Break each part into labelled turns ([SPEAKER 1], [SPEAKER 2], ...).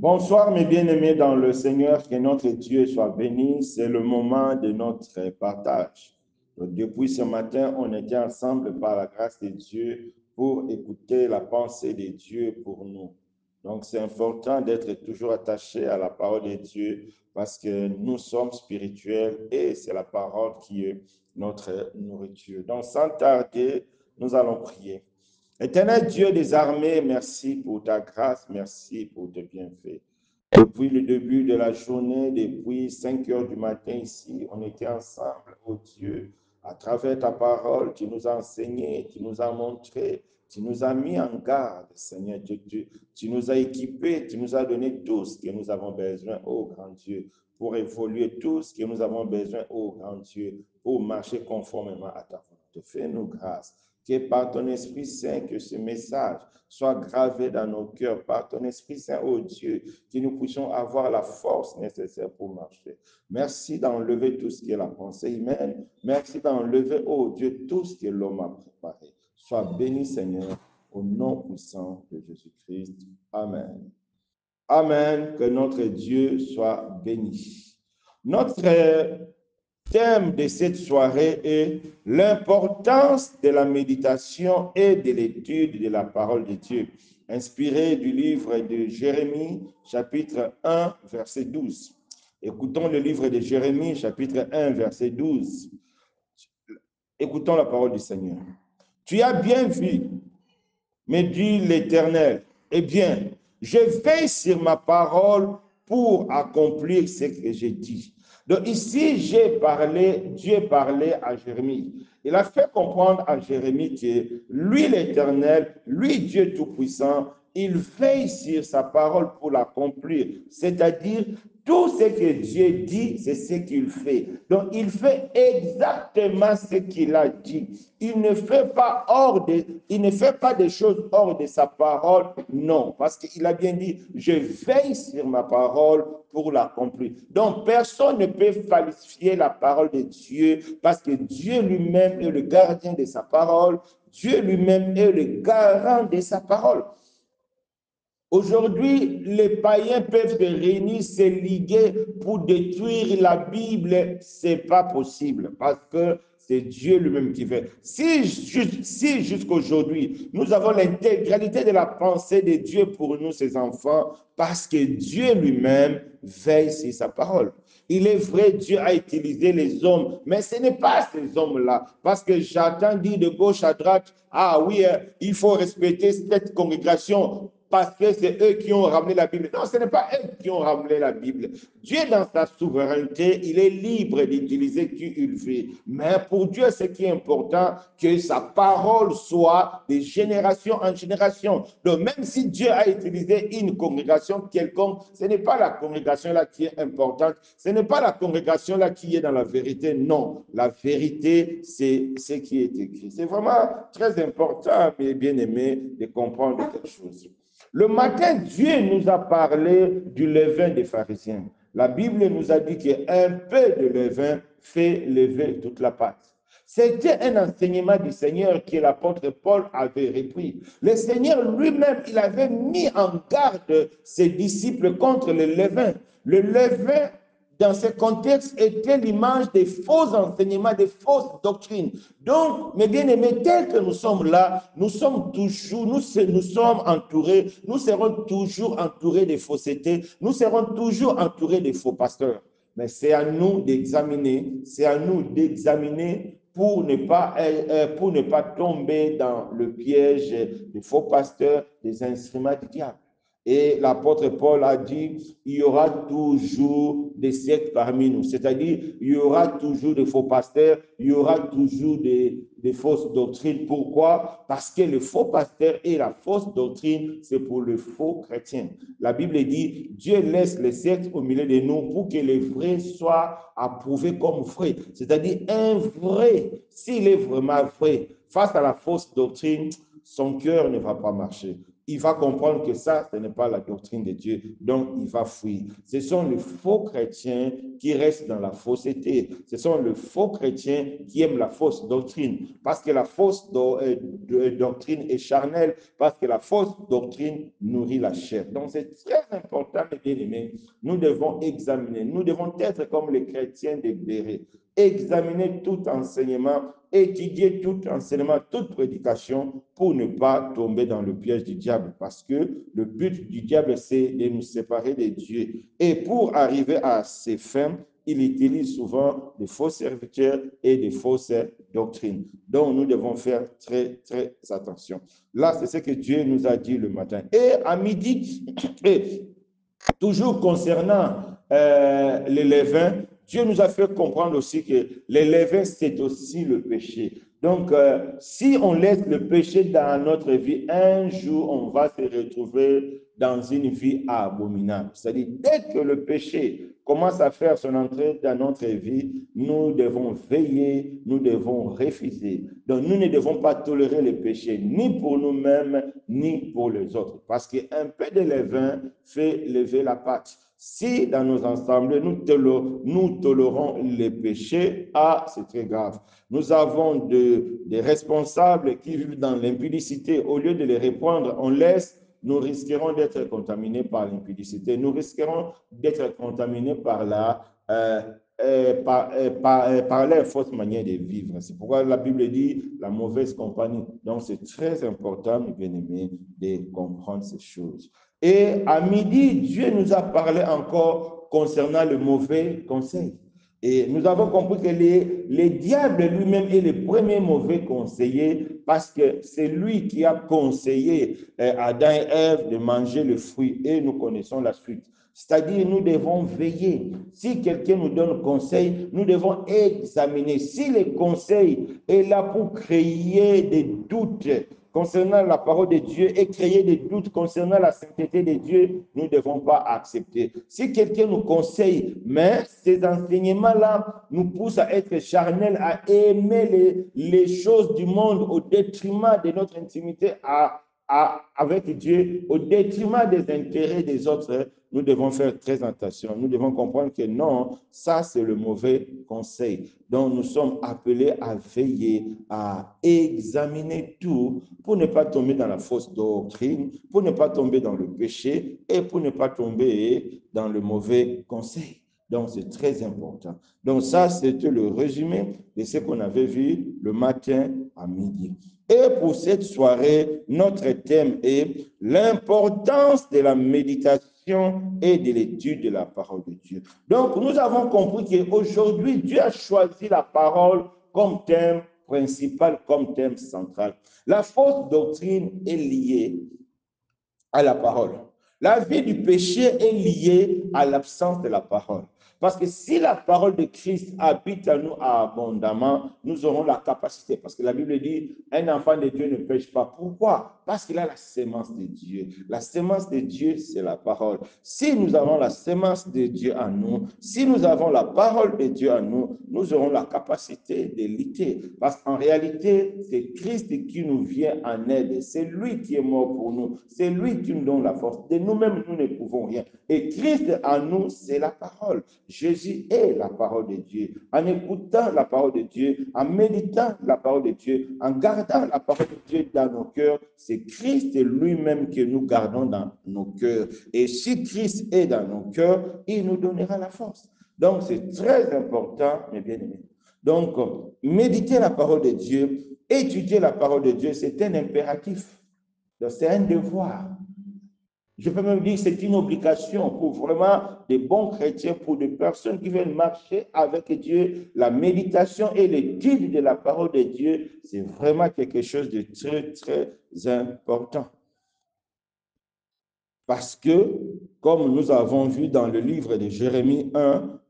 [SPEAKER 1] Bonsoir mes bien-aimés dans le Seigneur, que notre Dieu soit béni. C'est le moment de notre partage. Donc, depuis ce matin, on était ensemble par la grâce de Dieu pour écouter la pensée de Dieu pour nous. Donc c'est important d'être toujours attaché à la parole de Dieu parce que nous sommes spirituels et c'est la parole qui est notre nourriture. Donc sans tarder, nous allons prier. Éternel Dieu des armées, merci pour ta grâce, merci pour tes bienfaits. Depuis le début de la journée, depuis 5 heures du matin ici, on était ensemble, oh Dieu, à travers ta parole, tu nous as enseigné, tu nous as montré, tu nous as mis en garde, Seigneur Dieu, tu nous as équipés, tu nous as donné tout ce que nous avons besoin, oh grand Dieu, pour évoluer, tout ce que nous avons besoin, oh grand Dieu, pour marcher conformément à ta volonté. Fais-nous grâce. Que par ton Esprit Saint, que ce message soit gravé dans nos cœurs, par ton Esprit Saint, oh Dieu, que nous puissions avoir la force nécessaire pour marcher. Merci d'enlever tout ce qui est la pensée humaine. Merci d'enlever, oh Dieu, tout ce que l'homme a préparé. Sois béni, Seigneur, au nom puissant de Jésus-Christ. Amen. Amen. Que notre Dieu soit béni. Notre thème de cette soirée est l'importance de la méditation et de l'étude de la parole de Dieu, inspiré du livre de Jérémie, chapitre 1, verset 12. Écoutons le livre de Jérémie, chapitre 1, verset 12. Écoutons la parole du Seigneur. Tu as bien vu, me dit l'Éternel, eh bien, je veille sur ma parole pour accomplir ce que j'ai dit. Donc ici, Dieu parlait à Jérémie. Il a fait comprendre à Jérémie que lui, l'Éternel, lui, Dieu Tout-Puissant, il veille sur sa parole pour l'accomplir. C'est-à-dire, tout ce que Dieu dit, c'est ce qu'il fait. Donc, il fait exactement ce qu'il a dit. Il ne fait pas des choses hors de sa parole, non, parce qu'il a bien dit, je veille sur ma parole pour l'accomplir. Donc, personne ne peut falsifier la parole de Dieu parce que Dieu lui-même est le gardien de sa parole. Dieu lui-même est le garant de sa parole. Aujourd'hui, les païens peuvent se réunir, se liguer pour détruire la Bible. Ce n'est pas possible parce que c'est Dieu lui-même qui fait. Si jusqu'aujourd'hui, nous avons l'intégralité de la pensée de Dieu pour nous, ses enfants, parce que Dieu lui-même veille sur sa parole. Il est vrai, Dieu a utilisé les hommes, mais ce n'est pas ces hommes-là. Parce que j'entends dire de gauche à droite, ah oui, il faut respecter cette congrégation parce que c'est eux qui ont ramené la Bible. Non, ce n'est pas eux qui ont ramené la Bible. Dieu, dans sa souveraineté, il est libre d'utiliser qui il veut. Mais pour Dieu, ce qui est important, que sa parole soit de génération en génération. Donc, même si Dieu a utilisé une congrégation quelconque, ce n'est pas la congrégation là qui est importante. Ce n'est pas la congrégation là qui est dans la vérité. Non, la vérité, c'est ce qui est écrit. C'est vraiment très important, mes bien-aimés, de comprendre quelque chose. Le matin, Dieu nous a parlé du levain des pharisiens. La Bible nous a dit qu'un peu de levain fait lever toute la pâte. C'était un enseignement du Seigneur que l'apôtre Paul avait repris. Le Seigneur lui-même, il avait mis en garde ses disciples contre le levain. Le levain, dans ce contexte, était l'image des faux enseignements, des fausses doctrines. Donc, mes bien-aimés, tel que nous sommes là, nous sommes entourés, nous serons toujours entourés de faussetés, nous serons toujours entourés de faux pasteurs. Mais c'est à nous d'examiner, pour ne pas tomber dans le piège des faux pasteurs, des instruments du diable. Et l'apôtre Paul a dit, il y aura toujours des sectes parmi nous. C'est-à-dire, il y aura toujours des faux pasteurs, il y aura toujours des fausses doctrines. Pourquoi? Parce que le faux pasteur et la fausse doctrine, c'est pour le faux chrétien. La Bible dit, Dieu laisse les sectes au milieu de nous pour que les vrais soient approuvés comme vrais. C'est-à-dire, un vrai, s'il est vraiment vrai, face à la fausse doctrine, son cœur ne va pas marcher. il va comprendre que ça, ce n'est pas la doctrine de Dieu, donc il va fuir. Ce sont les faux chrétiens qui restent dans la fausseté. Ce sont les faux chrétiens qui aiment la fausse doctrine, parce que la fausse doctrine est charnelle, parce que la fausse doctrine nourrit la chair. Donc c'est très important, mes bien-aimés, nous devons examiner, nous devons être comme les chrétiens des Bérets, examiner tout enseignement, étudier tout enseignement, toute prédication pour ne pas tomber dans le piège du diable. Parce que le but du diable, c'est de nous séparer de Dieu. Et pour arriver à ses fins, il utilise souvent des faux serviteurs et des fausses doctrines. Donc, nous devons faire très, très attention. Là, c'est ce que Dieu nous a dit le matin. Et à midi, et toujours concernant les levains, Dieu nous a fait comprendre aussi que les levains, c'est aussi le péché. Donc, si on laisse le péché dans notre vie, un jour, on va se retrouver dans une vie abominable. C'est-à-dire, dès que le péché commence à faire son entrée dans notre vie, nous devons veiller, nous devons refuser. Donc, nous ne devons pas tolérer le péché, ni pour nous-mêmes, ni pour les autres. Parce qu'un peu de levain fait lever la pâte. Si dans nos assemblées, nous tolérons les péchés, c'est très grave. Nous avons des responsables qui vivent dans l'impudicité. Au lieu de les répondre, on laisse, nous risquerons d'être contaminés par l'impudicité. Nous risquerons d'être contaminés par leur fausse manière de vivre. C'est pourquoi la Bible dit la mauvaise compagnie. Donc, c'est très important, mes bien-aimés, de comprendre ces choses. Et à midi, Dieu nous a parlé encore concernant le mauvais conseil. Et nous avons compris que le diable lui-même est le premier mauvais conseiller parce que c'est lui qui a conseillé Adam et Ève de manger le fruit et nous connaissons la suite. C'est-à-dire, nous devons veiller. Si quelqu'un nous donne conseil, nous devons examiner. Si le conseil est là pour créer des doutes concernant la parole de Dieu et créer des doutes concernant la sainteté de Dieu, nous ne devons pas accepter. Si quelqu'un nous conseille, mais ces enseignements-là nous poussent à être charnels, à aimer les choses du monde au détriment de notre intimité avec Dieu, au détriment des intérêts des autres, nous devons faire très attention. Nous devons comprendre que non, ça c'est le mauvais conseil. Donc nous sommes appelés à veiller, à examiner tout pour ne pas tomber dans la fausse doctrine, pour ne pas tomber dans le péché et pour ne pas tomber dans le mauvais conseil. Donc, c'est très important. Donc, ça, c'était le résumé de ce qu'on avait vu le matin à midi. Et pour cette soirée, notre thème est l'importance de la méditation et de l'étude de la parole de Dieu. Donc, nous avons compris qu'aujourd'hui, Dieu a choisi la parole comme thème principal, comme thème central. La fausse doctrine est liée à la parole. La vie du péché est liée à l'absence de la parole. Parce que si la parole de Christ habite en nous abondamment, nous aurons la capacité. Parce que la Bible dit, un enfant de Dieu ne pêche pas. Pourquoi? Parce qu'il a la sémence de Dieu. La sémence de Dieu, c'est la parole. Si nous avons la sémence de Dieu en nous, si nous avons la parole de Dieu en nous, nous aurons la capacité de lutter. Parce qu'en réalité, c'est Christ qui nous vient en aide. C'est lui qui est mort pour nous. C'est lui qui nous donne la force. De nous-mêmes, nous ne pouvons rien. Et Christ en nous, c'est la parole. Jésus est la parole de Dieu. En écoutant la parole de Dieu, en méditant la parole de Dieu, en gardant la parole de Dieu dans nos cœurs, c'est Christ lui-même que nous gardons dans nos cœurs. Et si Christ est dans nos cœurs, il nous donnera la force. Donc, c'est très important, mes bien-aimés. Donc, méditer la parole de Dieu, étudier la parole de Dieu, c'est un impératif. C'est un devoir. Je peux même dire que c'est une obligation pour vraiment des bons chrétiens, pour des personnes qui veulent marcher avec Dieu. La méditation et l'étude de la parole de Dieu, c'est vraiment quelque chose de très, très important. Parce que, comme nous avons vu dans le livre de Jérémie 1,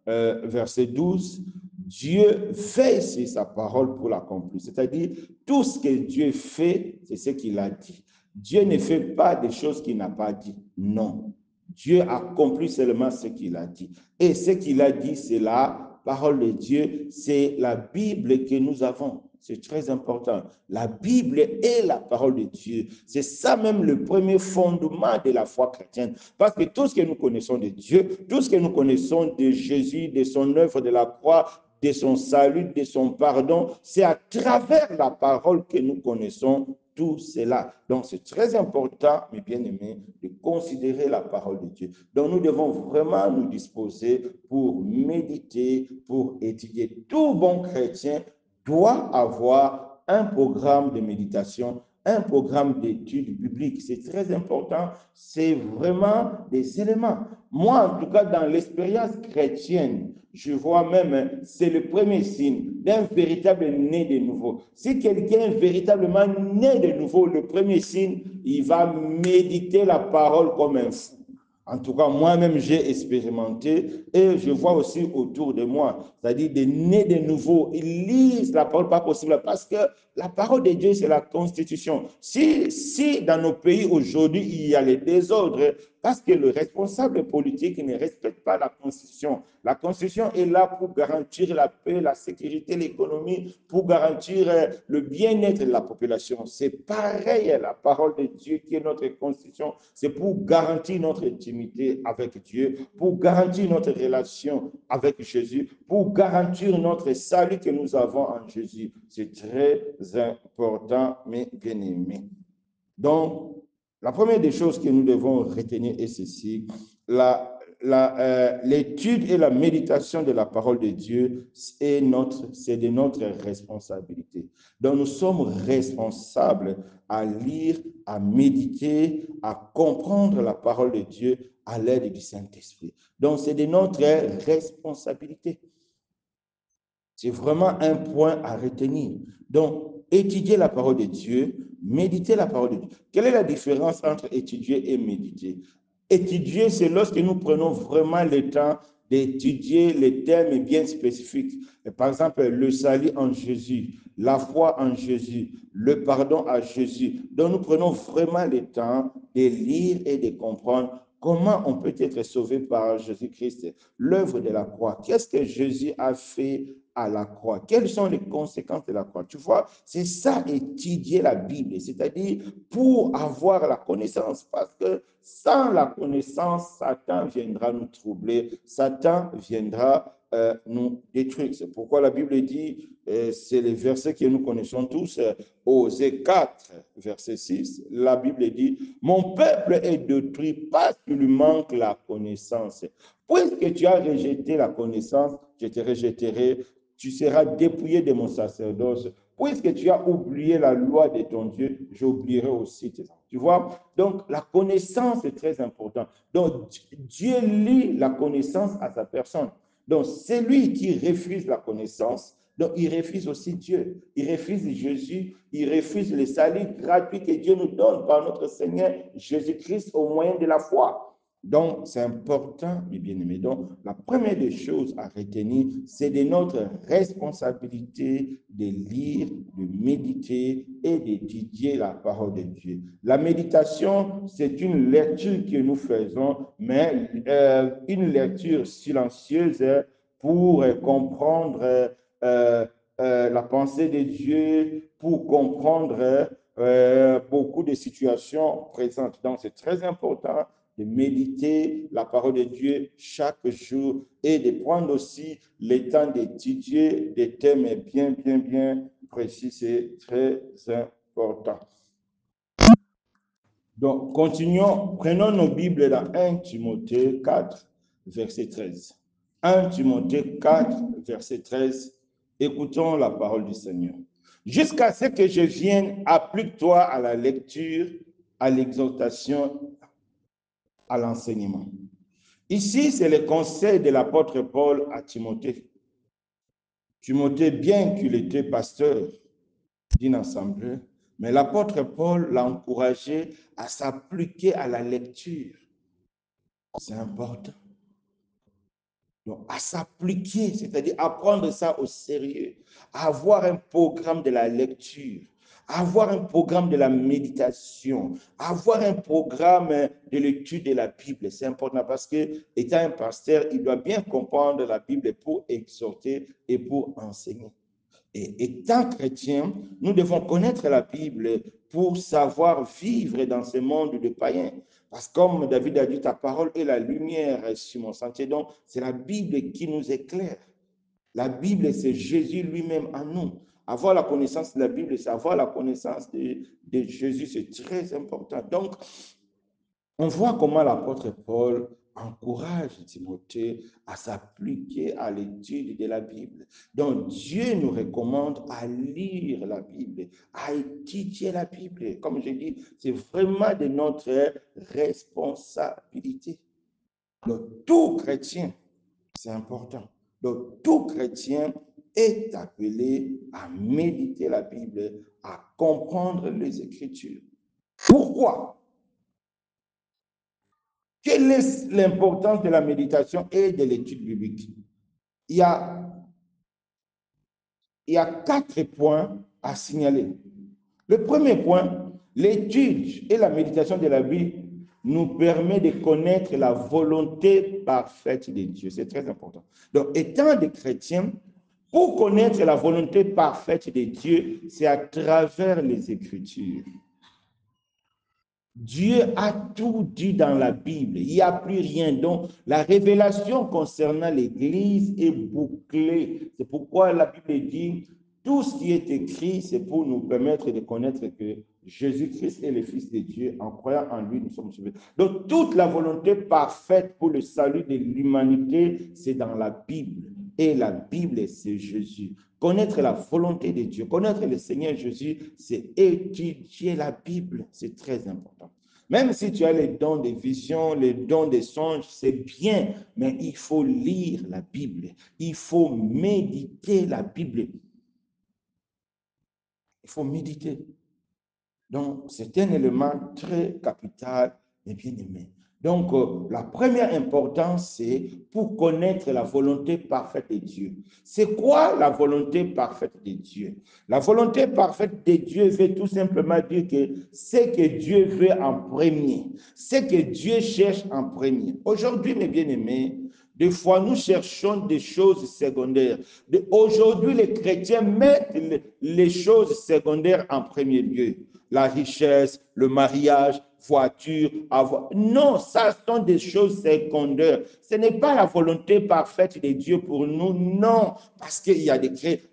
[SPEAKER 1] verset 12, Dieu veille sur sa parole pour l'accomplir. C'est-à-dire, tout ce que Dieu fait, c'est ce qu'il a dit. Dieu ne fait pas des choses qu'il n'a pas dit. Non. Dieu accomplit seulement ce qu'il a dit. Et ce qu'il a dit, c'est la parole de Dieu, c'est la Bible que nous avons. C'est très important. La Bible est la parole de Dieu. C'est ça même le premier fondement de la foi chrétienne. Parce que tout ce que nous connaissons de Dieu, tout ce que nous connaissons de Jésus, de son œuvre de la croix, de son salut, de son pardon, c'est à travers la parole que nous connaissons tout cela. Donc, c'est très important, mes bien-aimés, de considérer la parole de Dieu. Donc, nous devons vraiment nous disposer pour méditer, pour étudier. Tout bon chrétien doit avoir un programme de méditation, un programme d'études bibliques. C'est très important. C'est vraiment des éléments. Moi, en tout cas, dans l'expérience chrétienne, je vois même, c'est le premier signe d'un véritable né de nouveau. Si quelqu'un est véritablement né de nouveau, le premier signe, il va méditer la parole comme un fou. En tout cas, moi-même, j'ai expérimenté et je vois aussi autour de moi, c'est-à-dire des nés de nouveau, ils lisent la parole, pas possible, parce que la parole de Dieu, c'est la constitution. Si dans nos pays aujourd'hui, il y a les désordres, parce que le responsable politique ne respecte pas la constitution. La constitution est là pour garantir la paix, la sécurité, l'économie, pour garantir le bien-être de la population. C'est pareil, la parole de Dieu qui est notre constitution, c'est pour garantir notre intimité avec Dieu, pour garantir notre relation avec Jésus, pour garantir notre salut que nous avons en Jésus. C'est très important, mes bien-aimés. Donc, la première des choses que nous devons retenir est ceci, l'étude et la méditation de la parole de Dieu, c'est de notre responsabilité. Donc, nous sommes responsables à lire, à méditer, à comprendre la parole de Dieu à l'aide du Saint-Esprit. Donc, c'est de notre responsabilité. C'est vraiment un point à retenir. Donc, étudier la parole de Dieu, méditer la parole de Dieu. Quelle est la différence entre étudier et méditer? Étudier, c'est lorsque nous prenons vraiment le temps d'étudier les thèmes bien spécifiques. Par exemple, le salut en Jésus, la foi en Jésus, le pardon à Jésus. Donc, nous prenons vraiment le temps de lire et de comprendre comment on peut être sauvé par Jésus-Christ, l'œuvre de la croix. Qu'est-ce que Jésus a fait à la croix? Quelles sont les conséquences de la croix? Tu vois, c'est ça, étudier la Bible, c'est-à-dire pour avoir la connaissance, parce que sans la connaissance, Satan viendra nous troubler, Satan viendra nous détruire. C'est pourquoi la Bible dit, c'est les versets que nous connaissons tous, Osée 4, verset 6, la Bible dit, mon peuple est détruit parce qu'il lui manque la connaissance. Puisque tu as rejeté la connaissance, je te rejetterai, tu seras dépouillé de mon sacerdoce. Puisque tu as oublié la loi de ton Dieu, j'oublierai aussi tes enfants. Tu vois? Donc, la connaissance est très importante. Donc, Dieu lie la connaissance à sa personne. Donc, c'est lui qui refuse la connaissance. Donc, il refuse aussi Dieu. Il refuse Jésus. Il refuse le salut gratuit que Dieu nous donne par notre Seigneur Jésus-Christ au moyen de la foi. Donc, c'est important, mes bien-aimés. Donc, la première des choses à retenir, c'est de notre responsabilité de lire, de méditer et d'étudier la parole de Dieu. La méditation, c'est une lecture que nous faisons, mais une lecture silencieuse pour comprendre la pensée de Dieu, pour comprendre beaucoup de situations présentes. Donc, c'est très important de méditer la parole de Dieu chaque jour et de prendre aussi le temps d'étudier des thèmes bien précis. C'est très important. Donc, continuons. Prenons nos Bibles dans 1 Timothée 4, verset 13. 1 Timothée 4, verset 13. Écoutons la parole du Seigneur. Jusqu'à ce que je vienne, applique-toi à la lecture, à l'exhortation, à l'enseignement. Ici, c'est le conseil de l'apôtre Paul à Timothée. Timothée, bien qu'il était pasteur d'une assemblée, mais l'apôtre Paul l'a encouragé à s'appliquer à la lecture. C'est important. Donc, à s'appliquer, c'est-à-dire à prendre ça au sérieux, à avoir un programme de la lecture, avoir un programme de la méditation, avoir un programme de l'étude de la Bible. C'est important parce que, étant un pasteur, il doit bien comprendre la Bible pour exhorter et pour enseigner. Et étant chrétiens, nous devons connaître la Bible pour savoir vivre dans ce monde de païens. Parce que comme David a dit, ta parole est la lumière sur mon sentier. Donc, c'est la Bible qui nous éclaire. La Bible, c'est Jésus lui-même en nous. Avoir la connaissance de la Bible, c'est avoir la connaissance de Jésus, c'est très important. Donc, on voit comment l'apôtre Paul encourage Timothée à s'appliquer à l'étude de la Bible. Donc, Dieu nous recommande à lire la Bible, à étudier la Bible. Comme je dis, c'est vraiment de notre responsabilité. Donc, tout chrétien, c'est important. Donc, tout chrétien est appelé à méditer la Bible, à comprendre les Écritures. Pourquoi? Quelle est l'importance de la méditation et de l'étude biblique? Il y a 4 points à signaler. Le premier point, l'étude et la méditation de la Bible nous permet de connaître la volonté parfaite de Dieu. C'est très important. Donc, étant des chrétiens, pour connaître la volonté parfaite de Dieu, c'est à travers les Écritures. Dieu a tout dit dans la Bible. Il n'y a plus rien. Donc, la révélation concernant l'Église est bouclée. C'est pourquoi la Bible dit, tout ce qui est écrit, c'est pour nous permettre de connaître que Jésus-Christ est le Fils de Dieu. En croyant en lui, nous sommes sauvés. Donc, toute la volonté parfaite pour le salut de l'humanité, c'est dans la Bible. Et la Bible, c'est Jésus. Connaître la volonté de Dieu, connaître le Seigneur Jésus, c'est étudier la Bible. C'est très important. Même si tu as les dons des visions, les dons des songes, c'est bien, mais il faut lire la Bible. Il faut méditer la Bible. Il faut méditer. Donc, c'est un élément très capital et bien aimé. Donc, la première importance, c'est pour connaître la volonté parfaite de Dieu. C'est quoi la volonté parfaite de Dieu? La volonté parfaite de Dieu veut tout simplement dire que c'est que Dieu veut en premier, c'est que Dieu cherche en premier. Aujourd'hui, mes bien-aimés, des fois, nous cherchons des choses secondaires. Aujourd'hui, les chrétiens mettent les choses secondaires en premier lieu. La richesse, le mariage, voiture, avoir. Non, ça sont des choses secondaires. Ce n'est pas la volonté parfaite de Dieu pour nous, non. Parce qu'il y a des chrétiens.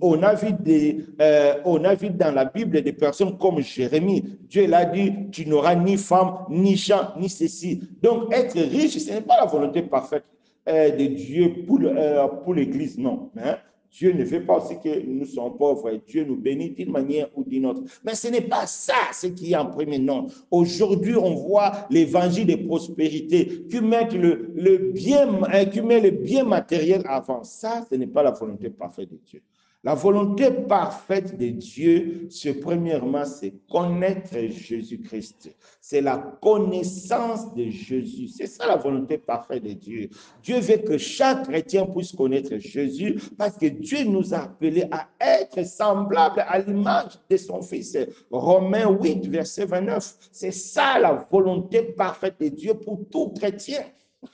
[SPEAKER 1] On a vu dans la Bible des personnes comme Jérémie. Dieu l'a dit, tu n'auras ni femme, ni champ, ni ceci. Donc, être riche, ce n'est pas la volonté parfaite de Dieu pour l'Église, non. Hein? Dieu ne veut pas aussi que nous soyons pauvres et Dieu nous bénit d'une manière ou d'une autre. Mais ce n'est pas ça ce qui est en premier, non. Aujourd'hui, on voit l'évangile de prospérité qui met le bien matériel avant. Ça, ce n'est pas la volonté parfaite de Dieu. La volonté parfaite de Dieu, c'est premièrement, c'est connaître Jésus-Christ. C'est la connaissance de Jésus. C'est ça la volonté parfaite de Dieu. Dieu veut que chaque chrétien puisse connaître Jésus parce que Dieu nous a appelés à être semblables à l'image de son Fils. Romains 8, verset 29. C'est ça la volonté parfaite de Dieu pour tout chrétien.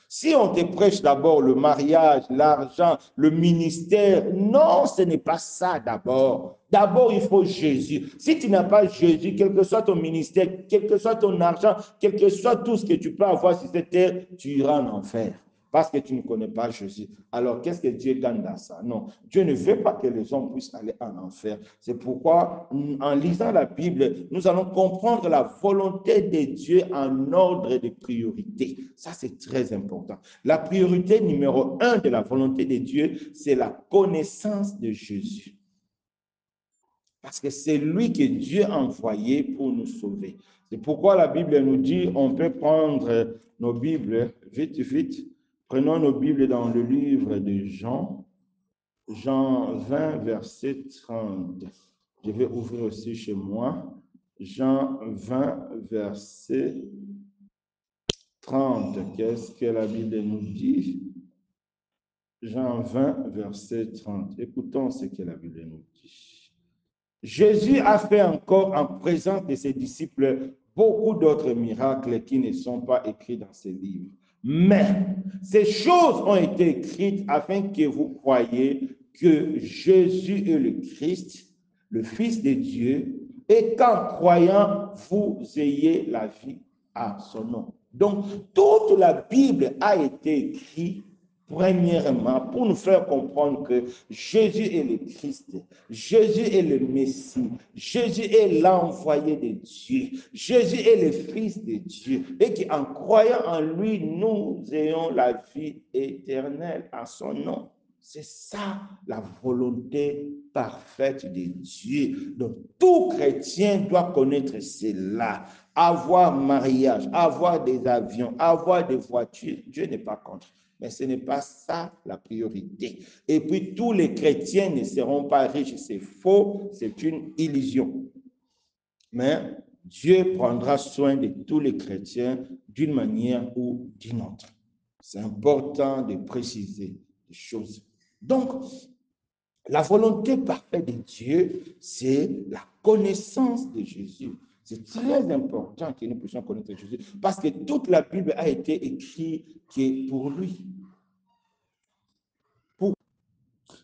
[SPEAKER 1] Si on te prêche d'abord le mariage, l'argent, le ministère, non, ce n'est pas ça d'abord. D'abord, il faut Jésus. Si tu n'as pas Jésus, quel que soit ton ministère, quel que soit ton argent, quel que soit tout ce que tu peux avoir sur cette terre, tu iras en enfer. Parce que tu ne connais pas Jésus. Alors, qu'est-ce que Dieu gagne dans ça? Non, Dieu ne veut pas que les hommes puissent aller en enfer. C'est pourquoi, en lisant la Bible, nous allons comprendre la volonté de Dieu en ordre de priorité. Ça, c'est très important. La priorité numéro 1 de la volonté de Dieu, c'est la connaissance de Jésus. Parce que c'est lui que Dieu a envoyé pour nous sauver. C'est pourquoi la Bible nous dit, on peut prendre nos Bibles, vite. Prenons nos Bibles dans le livre de Jean, Jean 20, verset 30. Je vais ouvrir aussi chez moi. Jean 20, verset 30. Qu'est-ce que la Bible nous dit? Jean 20, verset 30. Écoutons ce que la Bible nous dit. Jésus a fait encore en présence de ses disciples beaucoup d'autres miracles qui ne sont pas écrits dans ces livres. Mais ces choses ont été écrites afin que vous croyiez que Jésus est le Christ, le Fils de Dieu, et qu'en croyant, vous ayez la vie à son nom. Donc, toute la Bible a été écrite premièrement pour nous faire comprendre que Jésus est le Christ, Jésus est le Messie, Jésus est l'envoyé de Dieu, Jésus est le Fils de Dieu, et qu'en croyant en lui, nous ayons la vie éternelle à son nom. C'est ça la volonté parfaite de Dieu. Donc, tout chrétien doit connaître cela. Avoir mariage, avoir des avions, avoir des voitures, Dieu n'est pas contre. Mais ce n'est pas ça la priorité. Et puis, tous les chrétiens ne seront pas riches. C'est faux, c'est une illusion. Mais Dieu prendra soin de tous les chrétiens d'une manière ou d'une autre. C'est important de préciser les choses. Donc, la volonté parfaite de Dieu, c'est la connaissance de Jésus. C'est très important que nous puissions connaître Jésus parce que toute la Bible a été écrite pour lui.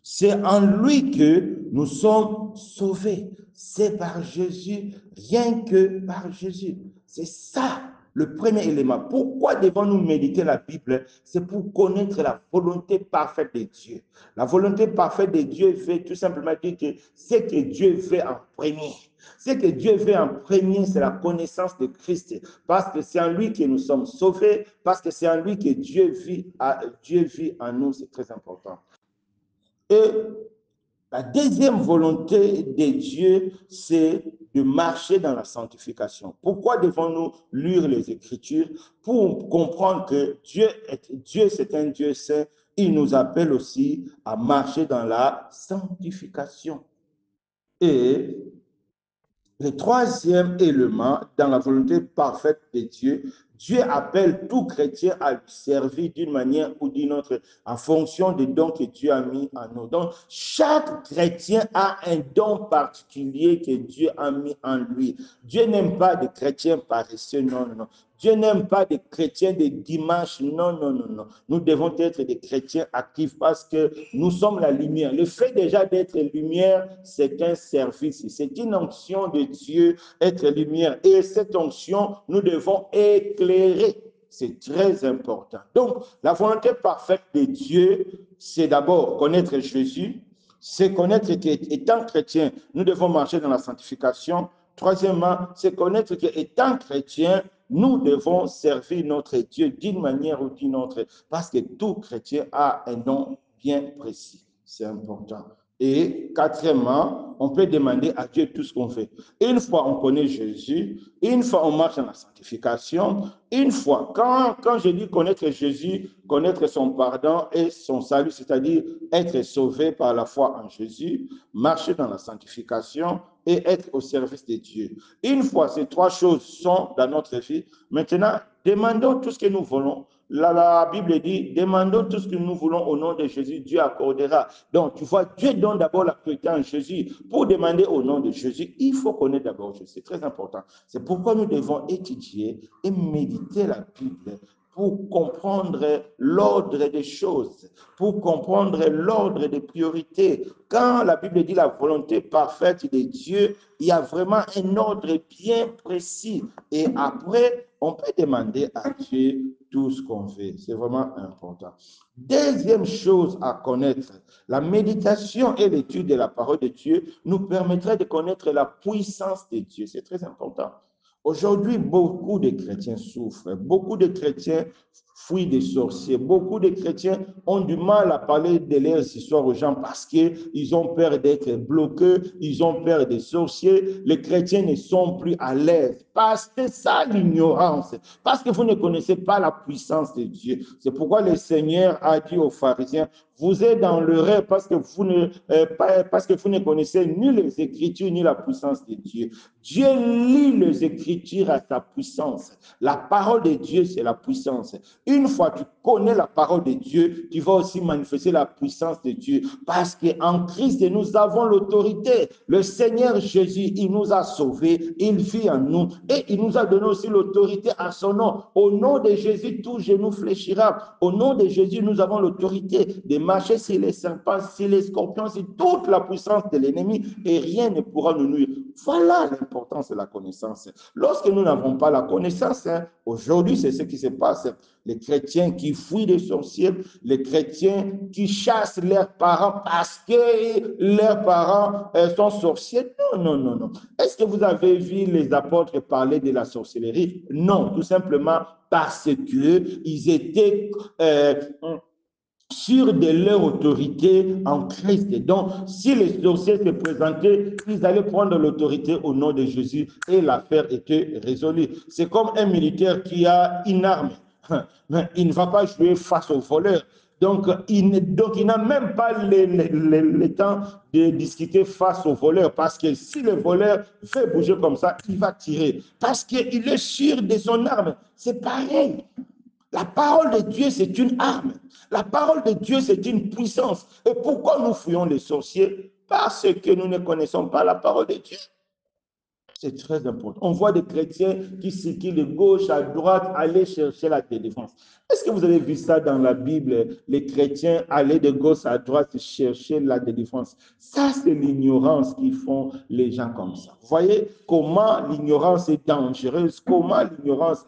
[SPEAKER 1] C'est en lui que nous sommes sauvés. C'est par Jésus, rien que par Jésus. C'est ça le premier élément. Pourquoi devons-nous méditer la Bible? C'est pour connaître la volonté parfaite de Dieu. La volonté parfaite de Dieu veut tout simplement dire que ce que Dieu veut en premier. Ce que Dieu veut en premier, c'est la connaissance de Christ. Parce que c'est en lui que nous sommes sauvés, parce que c'est en lui que Dieu vit en nous. C'est très important. Et la deuxième volonté de Dieu, c'est de marcher dans la sanctification. Pourquoi devons-nous lire les Écritures? Pour comprendre que Dieu, c'est un Dieu saint. Il nous appelle aussi à marcher dans la sanctification. Et le troisième élément, dans la volonté parfaite de Dieu, Dieu appelle tout chrétien à lui servir d'une manière ou d'une autre en fonction des dons que Dieu a mis en nous. Donc, chaque chrétien a un don particulier que Dieu a mis en lui. Dieu n'aime pas des chrétiens paresseux, non, non. Dieu n'aime pas des chrétiens de dimanche, non, non, non, non. Nous devons être des chrétiens actifs parce que nous sommes la lumière. Le fait déjà d'être lumière, c'est un service, c'est une onction de Dieu, être lumière. Et cette onction, nous devons éclairer. C'est très important. Donc, la volonté parfaite de Dieu, c'est d'abord connaître Jésus, c'est connaître qu'étant chrétien, nous devons marcher dans la sanctification. Troisièmement, c'est connaître qu'étant chrétien, nous devons servir notre Dieu d'une manière ou d'une autre, parce que tout chrétien a un nom bien précis. C'est important. Et quatrièmement, on peut demander à Dieu tout ce qu'on fait. Une fois on connaît Jésus, une fois on marche dans la sanctification, une fois, quand je dis connaître Jésus, connaître son pardon et son salut, c'est-à-dire être sauvé par la foi en Jésus, marcher dans la sanctification et être au service de Dieu. Une fois ces trois choses sont dans notre vie, maintenant, demandons tout ce que nous voulons. La Bible dit, demandons tout ce que nous voulons au nom de Jésus, Dieu accordera. Donc, tu vois, Dieu donne d'abord la priorité en Jésus. Pour demander au nom de Jésus, il faut connaître d'abord Jésus. C'est très important. C'est pourquoi nous devons étudier et méditer la Bible pour comprendre l'ordre des choses, pour comprendre l'ordre des priorités. Quand la Bible dit la volonté parfaite de Dieu, il y a vraiment un ordre bien précis. Et après, on peut demander à Dieu tout ce qu'on fait. C'est vraiment important. Deuxième chose à connaître, la méditation et l'étude de la parole de Dieu nous permettrait de connaître la puissance de Dieu. C'est très important. Aujourd'hui, beaucoup de chrétiens souffrent, beaucoup de chrétiens fuient des sorciers, beaucoup de chrétiens ont du mal à parler de leurs histoires aux gens parce qu'ils ont peur d'être bloqués, ils ont peur des sorciers, les chrétiens ne sont plus à l'aise. Parce que ça, l'ignorance, parce que vous ne connaissez pas la puissance de Dieu. C'est pourquoi le Seigneur a dit aux pharisiens, vous êtes dans l'erreur parce que vous ne connaissez ni les Écritures ni la puissance de Dieu. Dieu lit les Écritures à sa puissance. La parole de Dieu, c'est la puissance. Une fois que tu connais la parole de Dieu, tu vas aussi manifester la puissance de Dieu. Parce qu'en Christ, nous avons l'autorité. Le Seigneur Jésus, il nous a sauvés, il vit en nous et il nous a donné aussi l'autorité à son nom. Au nom de Jésus, tout genou fléchira. Au nom de Jésus, nous avons l'autorité de marcher sur les serpents, sur les scorpions, sur toute la puissance de l'ennemi et rien ne pourra nous nuire. Voilà l'importance de la connaissance. Lorsque nous n'avons pas la connaissance, aujourd'hui, c'est ce qui se passe. Les chrétiens qui fuient les sorciers, les chrétiens qui chassent leurs parents parce que leurs parents sont sorciers. Non, non, non, non. Est-ce que vous avez vu les apôtres parler de la sorcellerie? Non, tout simplement parce qu'ils étaient sûrs de leur autorité en Christ. Donc, si les sorciers se présentaient, ils allaient prendre l'autorité au nom de Jésus et l'affaire était résolue. C'est comme un militaire qui a une arme. Mais il ne va pas jouer face aux voleurs. Donc, il n'a même pas le temps de discuter face aux voleurs parce que si le voleur fait bouger comme ça, il va tirer parce qu'il est sûr de son arme. C'est pareil. La parole de Dieu, c'est une arme. La parole de Dieu, c'est une puissance. Et pourquoi nous fuyons les sorciers? Parce que nous ne connaissons pas la parole de Dieu. C'est très important. On voit des chrétiens qui circulent de gauche à droite, aller chercher la délivrance. Est-ce que vous avez vu ça dans la Bible? Les chrétiens aller de gauche à droite chercher la délivrance. Ça, c'est l'ignorance qui font les gens comme ça. Vous voyez comment l'ignorance est dangereuse, comment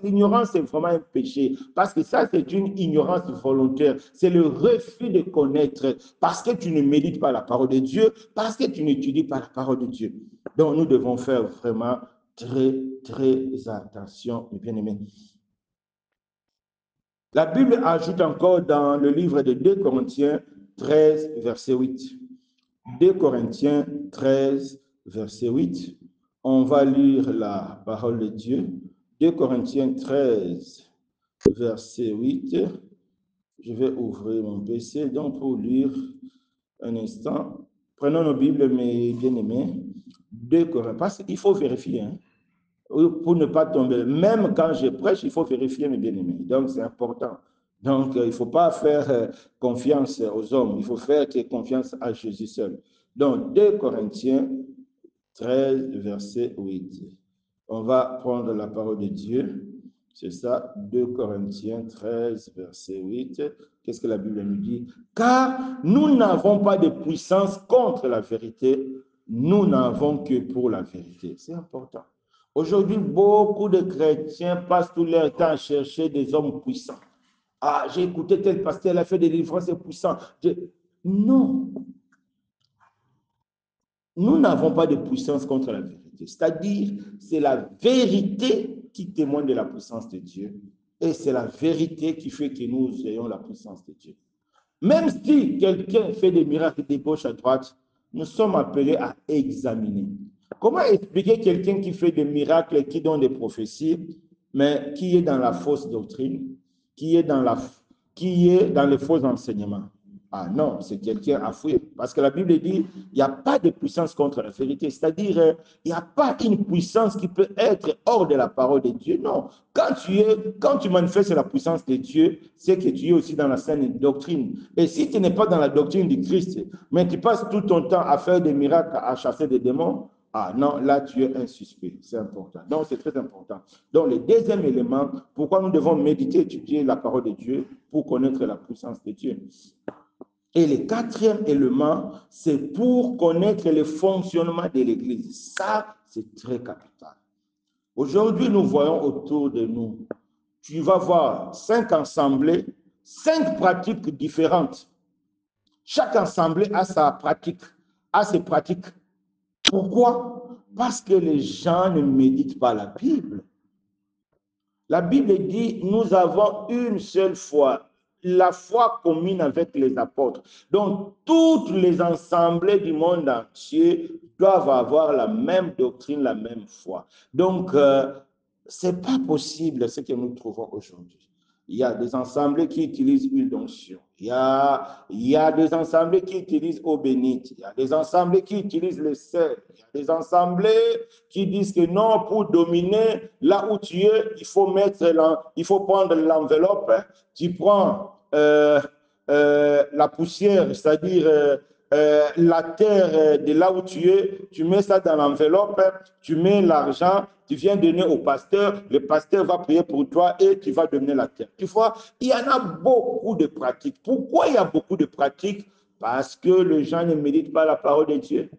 [SPEAKER 1] l'ignorance est vraiment un péché. Parce que ça, c'est une ignorance volontaire. C'est le refus de connaître. Parce que tu ne médites pas la parole de Dieu, parce que tu n'étudies pas la parole de Dieu. Donc, nous devons faire vraiment très, très attention, mes bien-aimés. La Bible ajoute encore dans le livre de 2 Corinthiens 13, verset 8. 2 Corinthiens 13, verset 8. On va lire la parole de Dieu. 2 Corinthiens 13, verset 8. Je vais ouvrir mon PC donc pour lire un instant. Prenons nos Bibles, mes bien-aimés. 2 Corinthiens, parce qu'il faut vérifier, hein, pour ne pas tomber. Même quand je prêche, il faut vérifier, mes bien-aimés. Donc, c'est important. Donc, il ne faut pas faire confiance aux hommes. Il faut faire confiance à Jésus seul. Donc, 2 Corinthiens 13, verset 8. On va prendre la parole de Dieu. C'est ça, 2 Corinthiens 13, verset 8. Qu'est-ce que la Bible nous dit? Car nous n'avons pas de puissance contre la vérité, nous n'avons que pour la vérité. C'est important. Aujourd'hui, beaucoup de chrétiens passent tout leur temps à chercher des hommes puissants. Ah, j'ai écouté tel pasteur, il a fait des délivrances, c'est puissant. Non. Nous n'avons pas de puissance contre la vérité. C'est-à-dire, c'est la vérité qui témoigne de la puissance de Dieu. Et c'est la vérité qui fait que nous ayons la puissance de Dieu. Même si quelqu'un fait des miracles de gauche à droite, nous sommes appelés à examiner. Comment expliquer quelqu'un qui fait des miracles, qui donne des prophéties, mais qui est dans la fausse doctrine, qui est dans les faux enseignements? Ah non, c'est quelqu'un à fuir. Parce que la Bible dit, il n'y a pas de puissance contre la vérité. C'est-à-dire, il n'y a pas une puissance qui peut être hors de la parole de Dieu. Non. Quand tu manifestes la puissance de Dieu, c'est que tu es aussi dans la saine doctrine. Et si tu n'es pas dans la doctrine du Christ, mais tu passes tout ton temps à faire des miracles, à chasser des démons, ah non, là tu es un suspect. C'est important. Donc c'est très important. Donc le deuxième élément, pourquoi nous devons méditer, étudier la parole de Dieu pour connaître la puissance de Dieu. Et le quatrième élément, c'est pour connaître le fonctionnement de l'Église. Ça, c'est très capital. Aujourd'hui, nous voyons autour de nous, tu vas voir 5 assemblées, 5 pratiques différentes. Chaque assemblée a sa pratique, a ses pratiques. Pourquoi? Parce que les gens ne méditent pas la Bible. La Bible dit, nous avons une seule foi. La foi commune avec les apôtres. Donc, toutes les assemblées du monde entier doivent avoir la même doctrine, la même foi. Donc, ce n'est pas possible ce que nous trouvons aujourd'hui. Il y a des assemblées qui utilisent huile d'onction. Il y a des assemblées qui utilisent eau bénite. Il y a des assemblées qui utilisent le sel. Il y a des assemblées qui disent que non, pour dominer là où tu es, il faut prendre l'enveloppe. Tu prends la poussière, c'est-à-dire la terre de là où tu es, tu mets ça dans l'enveloppe, tu mets l'argent, tu viens donner au pasteur, le pasteur va prier pour toi et tu vas donner la terre. Tu vois, il y en a beaucoup de pratiques. Pourquoi il y a beaucoup de pratiques? Parce que les gens ne méditent pas la parole de Dieu.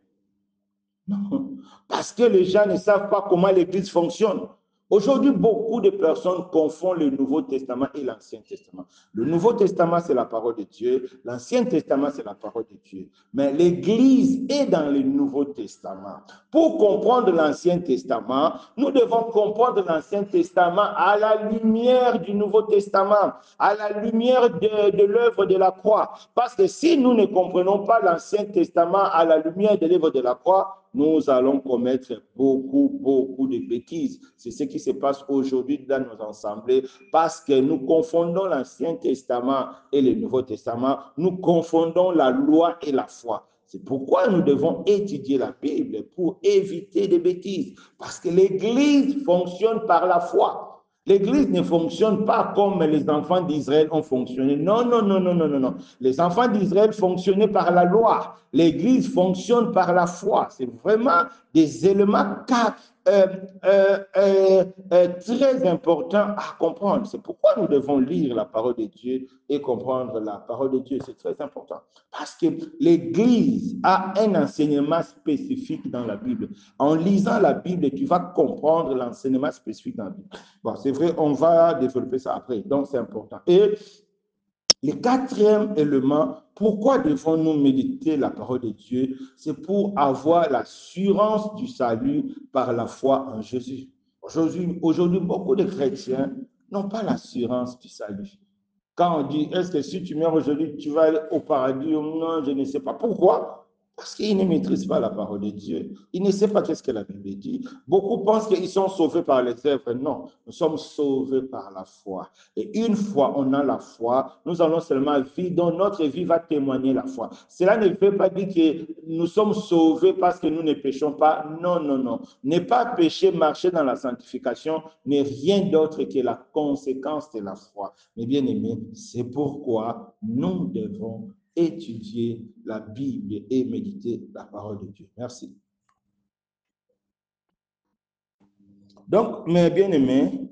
[SPEAKER 1] Non, parce que les gens ne savent pas comment l'Église fonctionne. Aujourd'hui, beaucoup de personnes confondent le Nouveau Testament et l'Ancien Testament. Le Nouveau Testament, c'est la parole de Dieu. L'Ancien Testament, c'est la parole de Dieu. Mais l'Église est dans le Nouveau Testament. Pour comprendre l'Ancien Testament, nous devons comprendre l'Ancien Testament à la lumière du Nouveau Testament, à la lumière de l'œuvre de la croix. Parce que si nous ne comprenons pas l'Ancien Testament à la lumière de l'œuvre de la croix, nous allons commettre beaucoup de bêtises. C'est ce qui se passe aujourd'hui dans nos assemblées parce que nous confondons l'Ancien Testament et le Nouveau Testament. Nous confondons la loi et la foi. C'est pourquoi nous devons étudier la Bible pour éviter des bêtises. Parce que l'Église fonctionne par la foi. L'Église ne fonctionne pas comme les enfants d'Israël ont fonctionné. Non, non, non, non, non, non, non. Les enfants d'Israël fonctionnaient par la loi. L'Église fonctionne par la foi. C'est vraiment des éléments très importants à comprendre. C'est pourquoi nous devons lire la parole de Dieu et comprendre la parole de Dieu. C'est très important. Parce que l'Église a un enseignement spécifique dans la Bible. En lisant la Bible, tu vas comprendre l'enseignement spécifique dans la Bible. Bon, c'est vrai, on va développer ça après, donc c'est important. Et le quatrième élément, pourquoi devons-nous méditer la parole de Dieu? C'est pour avoir l'assurance du salut par la foi en Jésus. Aujourd'hui, beaucoup de chrétiens n'ont pas l'assurance du salut. Quand on dit, est-ce que si tu meurs aujourd'hui, tu vas aller au paradis? Non, je ne sais pas. Pourquoi? Parce qu'ils ne maîtrisent pas la parole de Dieu. Ils ne savent pas qu'est-ce que la Bible dit. Beaucoup pensent qu'ils sont sauvés par les œuvres. Non, nous sommes sauvés par la foi. Et une fois on a la foi, nous allons seulement vivre, donc notre vie va témoigner la foi. Cela ne veut pas dire que nous sommes sauvés parce que nous ne péchons pas. Non, non, non. Ne pas pécher, marcher dans la sanctification n'est rien d'autre que la conséquence de la foi. Mais bien aimés, c'est pourquoi nous devons étudier la Bible et méditer la parole de Dieu. Merci. Donc, mes bien-aimés,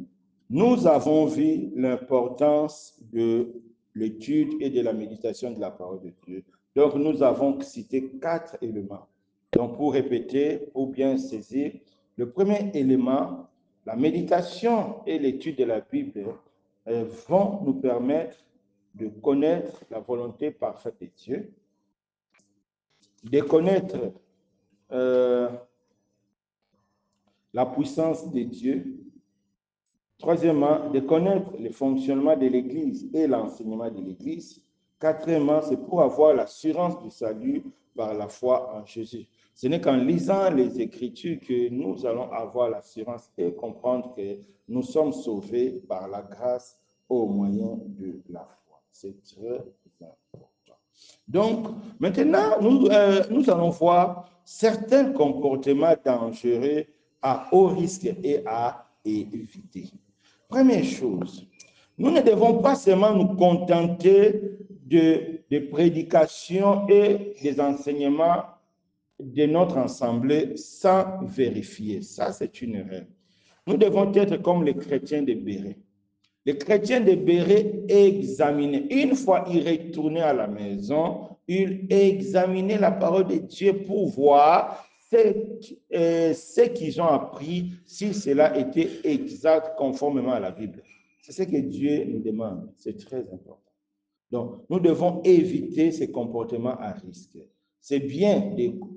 [SPEAKER 1] nous avons vu l'importance de l'étude et de la méditation de la parole de Dieu. Donc, nous avons cité 4 éléments. Donc, pour répéter ou bien saisir, le premier élément, la méditation et l'étude de la Bible vont nous permettre de connaître la volonté parfaite de Dieu, de connaître la puissance de Dieu. Troisièmement, de connaître le fonctionnement de l'Église et l'enseignement de l'Église. Quatrièmement, c'est pour avoir l'assurance du salut par la foi en Jésus. Ce n'est qu'en lisant les Écritures que nous allons avoir l'assurance et comprendre que nous sommes sauvés par la grâce au moyen de la foi. C'est très important. Donc, maintenant, nous allons voir certains comportements dangereux à haut risque et à éviter. Première chose, nous ne devons pas seulement nous contenter de prédications et des enseignements de notre assemblée sans vérifier. Ça, c'est une erreur. Nous devons être comme les chrétiens de Béret. Les chrétiens de Béret examinaient. Une fois ils retournaient à la maison, ils examinaient la parole de Dieu pour voir ce qu'ils ont appris, si cela était exact conformément à la Bible. C'est ce que Dieu nous demande. C'est très important. Donc, nous devons éviter ces comportements à risque. C'est bien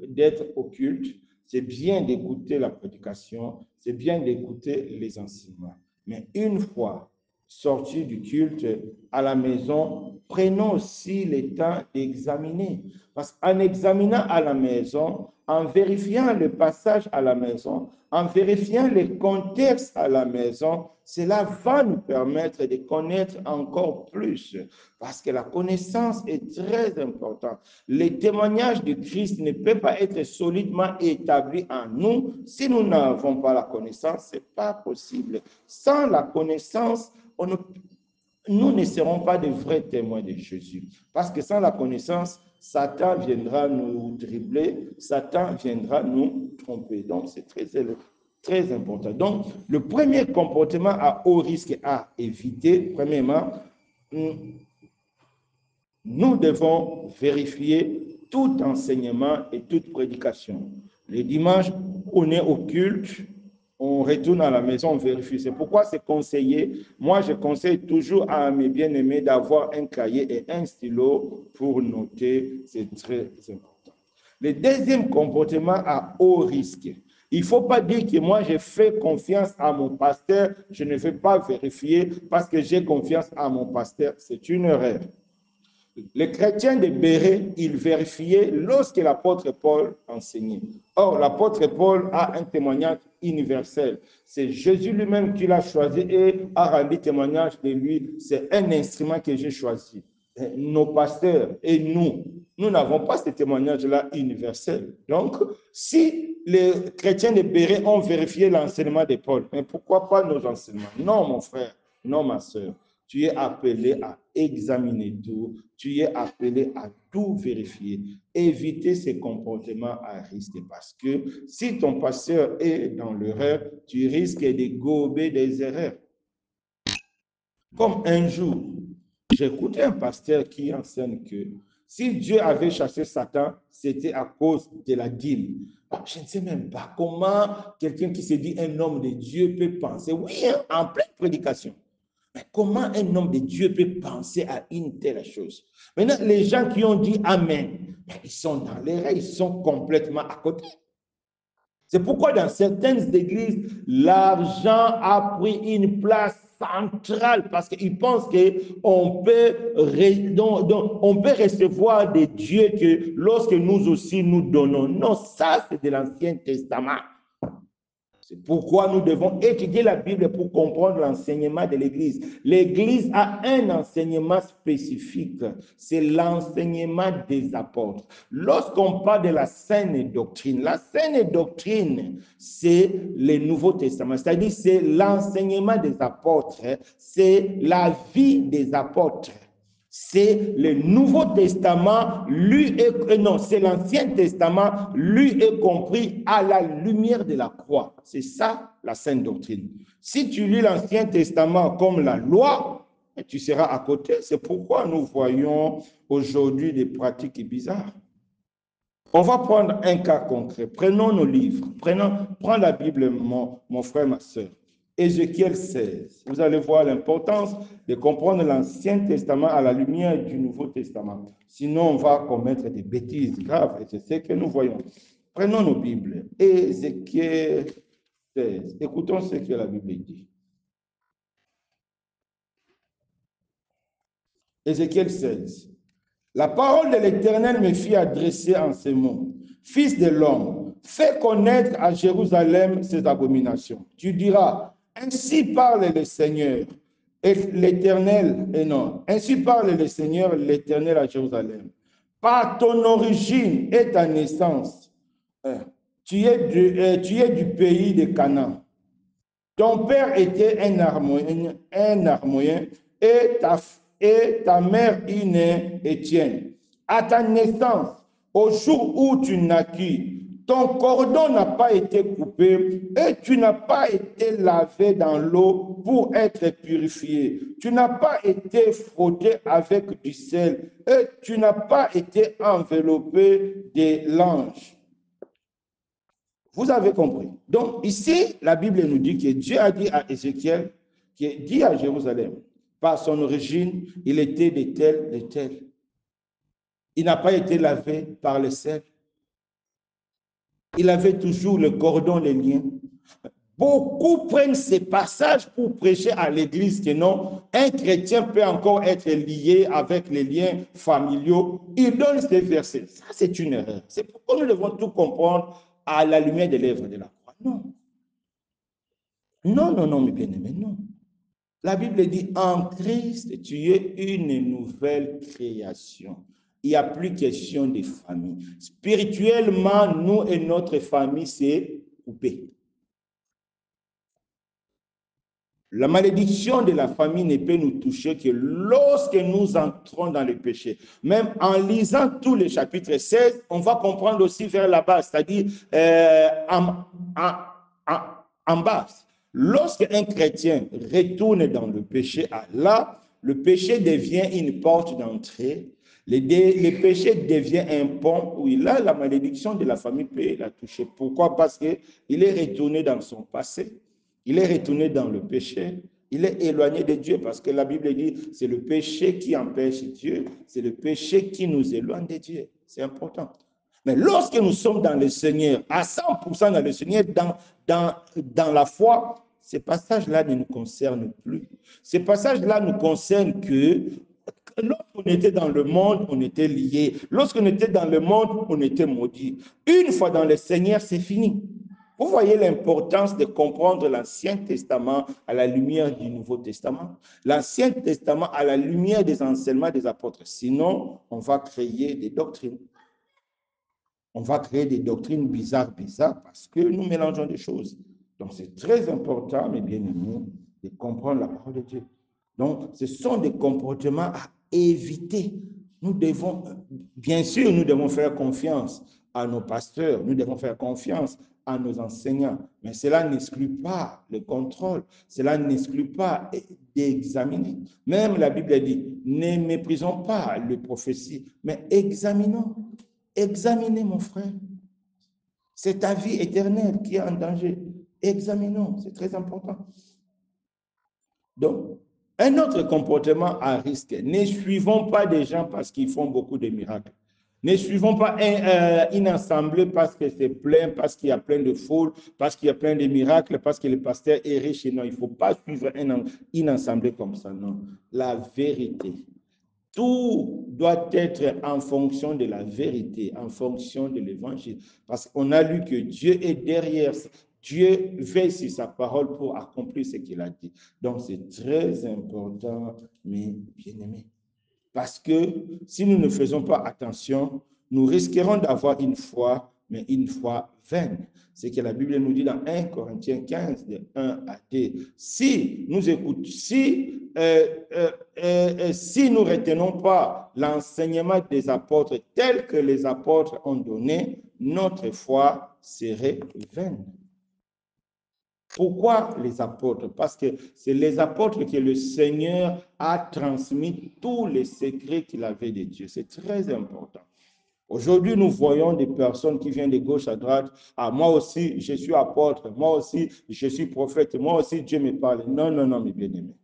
[SPEAKER 1] d'être au culte, c'est bien d'écouter la prédication, c'est bien d'écouter les enseignements. Mais une fois sorti du culte à la maison, prenons aussi le temps d'examiner. Parce qu'en examinant à la maison, en vérifiant le passage à la maison, en vérifiant le contexte à la maison, cela va nous permettre de connaître encore plus. Parce que la connaissance est très importante. Le témoignage de Christ ne peut pas être solidement établi en nous si nous n'avons pas la connaissance. Ce n'est pas possible. Sans la connaissance, nous ne serons pas de vrais témoins de Jésus. Parce que sans la connaissance, Satan viendra nous dribbler, Satan viendra nous tromper. Donc, c'est très important. Donc, le premier comportement à haut risque à éviter, premièrement, nous devons vérifier tout enseignement et toute prédication. Les dimanches, on est au culte, on retourne à la maison, on vérifie. C'est pourquoi c'est conseillé. Moi, je conseille toujours à mes bien-aimés d'avoir un cahier et un stylo pour noter. C'est très important. Le deuxième comportement à haut risque. Il ne faut pas dire que moi, je fais confiance à mon pasteur, je ne vais pas vérifier parce que j'ai confiance à mon pasteur. C'est une erreur. Les chrétiens de Béret, ils vérifiaient lorsque l'apôtre Paul enseignait. Or, l'apôtre Paul a un témoignage universel. C'est Jésus lui-même qui l'a choisi et a rendu témoignage de lui. C'est un instrument que j'ai choisi. Nos pasteurs et nous n'avons pas ce témoignage-là universel. Donc, si les chrétiens de Béret ont vérifié l'enseignement de Paul, mais pourquoi pas nos enseignements? Non, mon frère, non, ma soeur. Tu es appelé à examiner tout, tu es appelé à tout vérifier, éviter ces comportements à risque parce que si ton pasteur est dans l'erreur, tu risques de gober des erreurs. Comme un jour, j'ai écouté un pasteur qui enseigne que si Dieu avait chassé Satan, c'était à cause de la dîme. Je ne sais même pas comment quelqu'un qui se dit un homme de Dieu peut penser, oui, hein, en pleine prédication. Mais comment un homme de Dieu peut penser à une telle chose? Maintenant, les gens qui ont dit Amen, ils sont dans l'erreur, ils sont complètement à côté. C'est pourquoi dans certaines églises, l'argent a pris une place centrale parce qu'ils pensent qu'on peut, on peut recevoir des dieux que lorsque nous aussi nous donnons. Non, ça c'est de l'Ancien Testament. C'est pourquoi nous devons étudier la Bible pour comprendre l'enseignement de l'Église. L'Église a un enseignement spécifique, c'est l'enseignement des apôtres. Lorsqu'on parle de la saine doctrine, c'est le Nouveau Testament, c'est-à-dire c'est l'enseignement des apôtres, c'est la vie des apôtres. C'est le Nouveau Testament, c'est l'Ancien Testament, lu et compris à la lumière de la croix. C'est ça la sainte doctrine. Si tu lis l'Ancien Testament comme la loi, tu seras à côté. C'est pourquoi nous voyons aujourd'hui des pratiques bizarres. On va prendre un cas concret. Prenons nos livres. Prends la Bible, mon frère, ma soeur. Ézéchiel 16. Vous allez voir l'importance de comprendre l'Ancien Testament à la lumière du Nouveau Testament. Sinon, on va commettre des bêtises graves et c'est ce que nous voyons. Prenons nos Bibles. Ézéchiel 16. Écoutons ce que la Bible dit. Ézéchiel 16. La parole de l'Éternel me fit adresser en ces mots. Fils de l'homme, fais connaître à Jérusalem ses abominations. Tu diras, ainsi parle le Seigneur, et l'Éternel, et non, ainsi parle le Seigneur, l'Éternel à Jérusalem. Par ton origine et ta naissance, tu es du pays de Canaan. Ton père était un Araméen et ta mère une Étienne. À ta naissance, au jour où tu naquis, ton cordon n'a pas été coupé et tu n'as pas été lavé dans l'eau pour être purifié. Tu n'as pas été frotté avec du sel et tu n'as pas été enveloppé de l'ange. Vous avez compris. Donc, ici, la Bible nous dit que Dieu a dit à Ézéchiel, qui dit à Jérusalem, par son origine, il était de tel. Il n'a pas été lavé par le sel. Il avait toujours le cordon, les liens. Beaucoup prennent ces passages pour prêcher à l'Église que non, un chrétien peut encore être lié avec les liens familiaux. Ils donnent ces versets. Ça, c'est une erreur. C'est pourquoi nous devons tout comprendre à la lumière de l'œuvre de la croix. Non. Non, non, non, mes bien-aimés, non. La Bible dit, en Christ, tu es une nouvelle création. Il n'y a plus question de famille. Spirituellement, nous et notre famille, c'est coupé. La malédiction de la famille ne peut nous toucher que lorsque nous entrons dans le péché. Même en lisant tous les chapitres 16, on va comprendre aussi vers la base, c'est-à-dire en bas. Lorsque un chrétien retourne dans le péché, là, le péché devient une porte d'entrée. Le péché devient un pont. Oui, là, la malédiction de la famille peut la toucher. Pourquoi? Parce qu'il est retourné dans son passé. Il est retourné dans le péché. Il est éloigné de Dieu parce que la Bible dit c'est le péché qui empêche Dieu. C'est le péché qui nous éloigne de Dieu. C'est important. Mais lorsque nous sommes dans le Seigneur, à 100% dans le Seigneur, dans la foi, ces passages-là ne nous concernent plus. Ces passages-là nous concernent que lorsqu'on était dans le monde, on était liés. Lorsqu'on était dans le monde, on était maudits. Une fois dans le Seigneur, c'est fini. Vous voyez l'importance de comprendre l'Ancien Testament à la lumière du Nouveau Testament. L'Ancien Testament à la lumière des enseignements des apôtres. Sinon, on va créer des doctrines. On va créer des doctrines bizarres parce que nous mélangeons des choses. Donc, c'est très important, mes bien-aimés, de comprendre la parole de Dieu. Donc, ce sont des comportements à éviter. Nous devons, bien sûr, nous devons faire confiance à nos pasteurs, nous devons faire confiance à nos enseignants, mais cela n'exclut pas le contrôle, cela n'exclut pas d'examiner. Même la Bible dit, ne méprisons pas les prophéties, mais examinons. Examinez, mon frère. C'est ta vie éternelle qui est en danger. Examinons, c'est très important. Donc, un autre comportement à risque, ne suivons pas des gens parce qu'ils font beaucoup de miracles. Ne suivons pas une assemblée parce que c'est plein, parce qu'il y a plein de foules, parce qu'il y a plein de miracles, parce que le pasteur est riche. Non, il ne faut pas suivre une assemblée comme ça, non. La vérité. Tout doit être en fonction de la vérité, en fonction de l'évangile. Parce qu'on a lu que Dieu est derrière. Dieu veille sur sa parole pour accomplir ce qu'il a dit. Donc, c'est très important, mes bien-aimés. Parce que si nous ne faisons pas attention, nous risquerons d'avoir une foi, mais une foi vaine. C'est que la Bible nous dit dans 1 Corinthiens 15, de 1 à 2. Si nous écoutons, si nous ne retenons pas l'enseignement des apôtres tel que les apôtres ont donné, notre foi serait vaine. Pourquoi les apôtres? Parce que c'est les apôtres que le Seigneur a transmis tous les secrets qu'il avait de Dieu. C'est très important. Aujourd'hui, nous voyons des personnes qui viennent de gauche à droite. Ah, moi aussi, je suis apôtre. Moi aussi, je suis prophète. Moi aussi, Dieu me parle. Non, non, non, mes bien-aimés.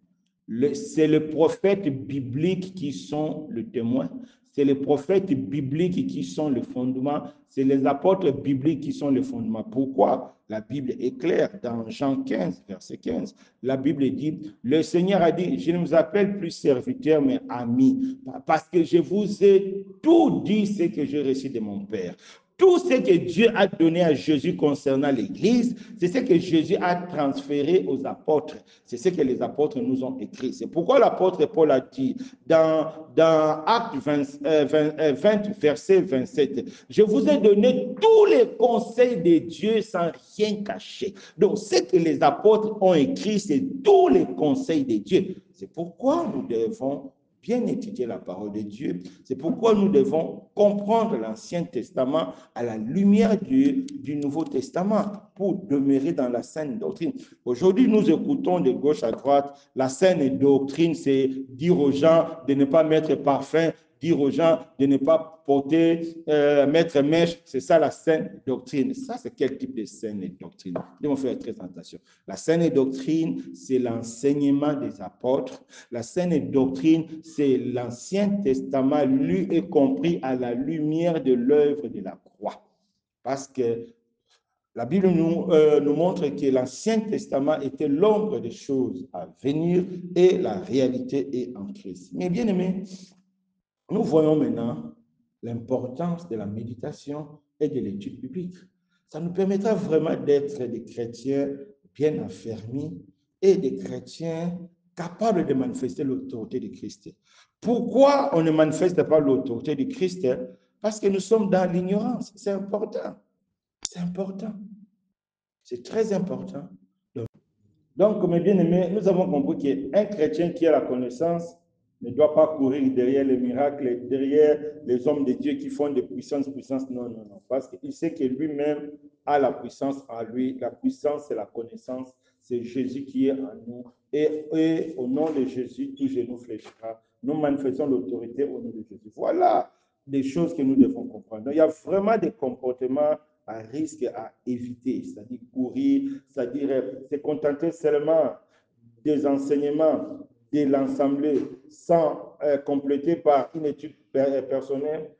[SPEAKER 1] C'est les prophètes bibliques qui sont le témoin. C'est les prophètes bibliques qui sont le fondement. C'est les apôtres bibliques qui sont le fondement. Pourquoi? La Bible est claire. Dans Jean 15, verset 15, la Bible dit, le Seigneur a dit, je ne vous appelle plus serviteur, mais ami, parce que je vous ai tout dit ce que j'ai reçu de mon Père. Tout ce que Dieu a donné à Jésus concernant l'Église, c'est ce que Jésus a transféré aux apôtres. C'est ce que les apôtres nous ont écrit. C'est pourquoi l'apôtre Paul a dit dans Actes 20, verset 27, « Je vous ai donné tous les conseils de Dieu sans rien cacher. » Donc, ce que les apôtres ont écrit, c'est tous les conseils de Dieu. C'est pourquoi nous devons bien étudier la parole de Dieu. C'est pourquoi nous devons comprendre l'Ancien Testament à la lumière du Nouveau Testament pour demeurer dans la saine doctrine. Aujourd'hui, nous écoutons de gauche à droite. La saine doctrine, c'est dire aux gens de ne pas mettre parfum, dire aux gens de ne pas porter, mettre mèche. C'est ça la saine doctrine. Ça, c'est quel type de saine doctrine? Nous devons faire très attention. La saine doctrine, c'est l'enseignement des apôtres. La saine doctrine, c'est l'Ancien Testament lu et compris à la lumière de l'œuvre de la croix. Parce que La Bible nous montre que l'Ancien Testament était l'ombre des choses à venir et la réalité est en Christ. Mais bien aimés, nous voyons maintenant l'importance de la méditation et de l'étude biblique. Ça nous permettra vraiment d'être des chrétiens bien affermis et des chrétiens capables de manifester l'autorité de Christ. Pourquoi on ne manifeste pas l'autorité de Christ? Parce que nous sommes dans l'ignorance. C'est important. C'est important. C'est très important. Donc, mes bien-aimés, nous avons compris qu'un chrétien qui a la connaissance ne doit pas courir derrière les miracles, derrière les hommes de Dieu qui font des puissances. Non, non, non. Parce qu'il sait que lui-même a la puissance en lui. La puissance, c'est la connaissance. C'est Jésus qui est en nous. Et au nom de Jésus, tout genou fléchira. Nous manifestons l'autorité au nom de Jésus. Voilà des choses que nous devons comprendre. Donc, il y a vraiment des comportements à risque à éviter, c'est-à-dire courir, c'est-à-dire se contenter seulement des enseignements de l'Assemblée sans compléter par une étude personnelle,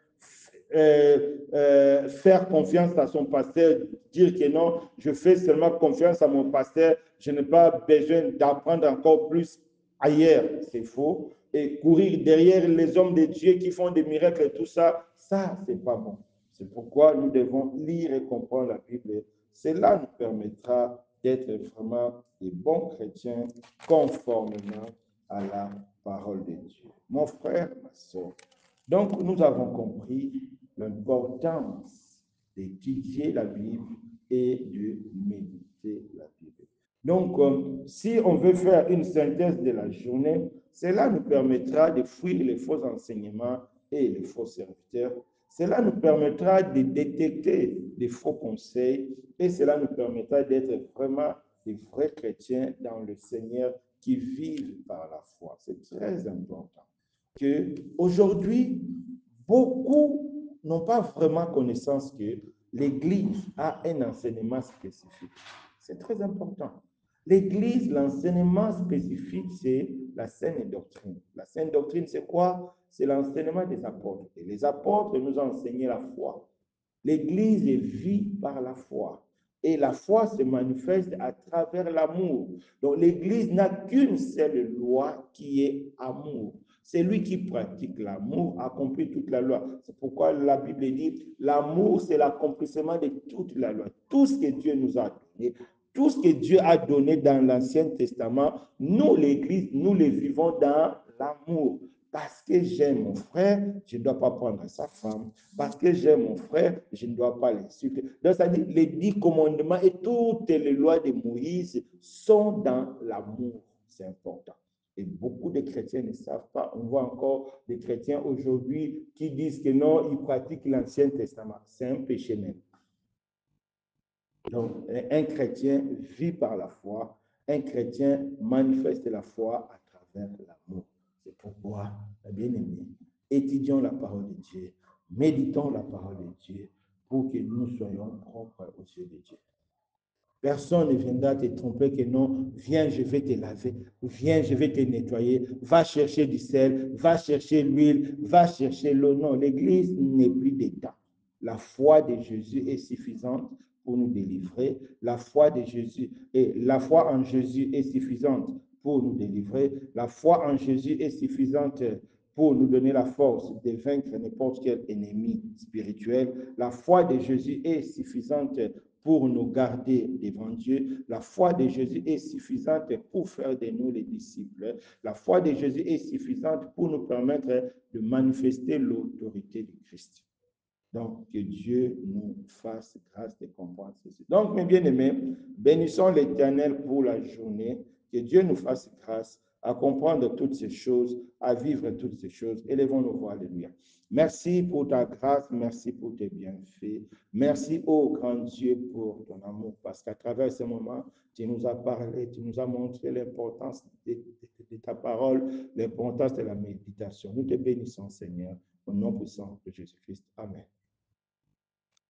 [SPEAKER 1] faire confiance à son pasteur, dire que non, je fais seulement confiance à mon pasteur, je n'ai pas besoin d'apprendre encore plus ailleurs, c'est faux. Et courir derrière les hommes de Dieu qui font des miracles et tout ça, c'est pas bon. C'est pourquoi nous devons lire et comprendre la Bible. Cela nous permettra d'être vraiment des bons chrétiens conformément à la parole de Dieu. Mon frère, ma soeur, donc nous avons compris l'importance d'étudier la Bible et de méditer la Bible. Donc, si on veut faire une synthèse de la journée, cela nous permettra de fuir les faux enseignements et les faux serviteurs. Cela nous permettra de détecter les faux conseils et cela nous permettra d'être vraiment des vrais chrétiens dans le Seigneur qui vivent par la foi. C'est très important. Aujourd'hui, beaucoup n'ont pas vraiment connaissance que l'Église a un enseignement spécifique. C'est très important. L'Église, l'enseignement spécifique, c'est la saine doctrine. La saine doctrine, c'est quoi? C'est l'enseignement des apôtres. Et les apôtres nous ont enseigné la foi. L'Église vit par la foi. Et la foi se manifeste à travers l'amour. Donc l'Église n'a qu'une seule loi qui est amour. C'est lui qui pratique l'amour, accomplit toute la loi. C'est pourquoi la Bible dit, l'amour, c'est l'accomplissement de toute la loi. Tout ce que Dieu nous a donné, tout ce que Dieu a donné dans l'Ancien Testament, nous, l'Église, nous le vivons dans l'amour. Parce que j'aime mon frère, je ne dois pas prendre sa femme. Parce que j'aime mon frère, je ne dois pas l'insulter. Donc, ça dit, les 10 commandements et toutes les lois de Moïse sont dans l'amour. C'est important. Et beaucoup de chrétiens ne savent pas. On voit encore des chrétiens aujourd'hui qui disent que non, ils pratiquent l'Ancien Testament. C'est un péché même. Donc, un chrétien vit par la foi. Un chrétien manifeste la foi à travers l'amour. C'est pourquoi, bien aimé, étudions la parole de Dieu, méditons la parole de Dieu pour que nous soyons propres aux yeux de Dieu. Personne ne viendra te tromper que non, viens, je vais te laver, viens, je vais te nettoyer, va chercher du sel, va chercher l'huile, va chercher l'eau. Non, l'Église n'est plus d'État. La foi de Jésus est suffisante pour nous délivrer. La foi de Jésus et la foi en Jésus est suffisante pour nous délivrer. La foi en Jésus est suffisante pour nous donner la force de vaincre n'importe quel ennemi spirituel. La foi de Jésus est suffisante pour nous garder devant Dieu. La foi de Jésus est suffisante pour faire de nous les disciples. La foi de Jésus est suffisante pour nous permettre de manifester l'autorité de Christ. Donc, que Dieu nous fasse grâce de comprendre ceci. Donc, mes bien-aimés, bénissons l'Éternel pour la journée. Que Dieu nous fasse grâce à comprendre toutes ces choses, à vivre toutes ces choses. Élevons nos voix, alléluia. Merci pour ta grâce, merci pour tes bienfaits. Merci, ô grand Dieu, pour ton amour, parce qu'à travers ce moment, tu nous as parlé, tu nous as montré l'importance de ta parole, l'importance de la méditation. Nous te bénissons, Seigneur, au nom puissant de Jésus-Christ. Amen.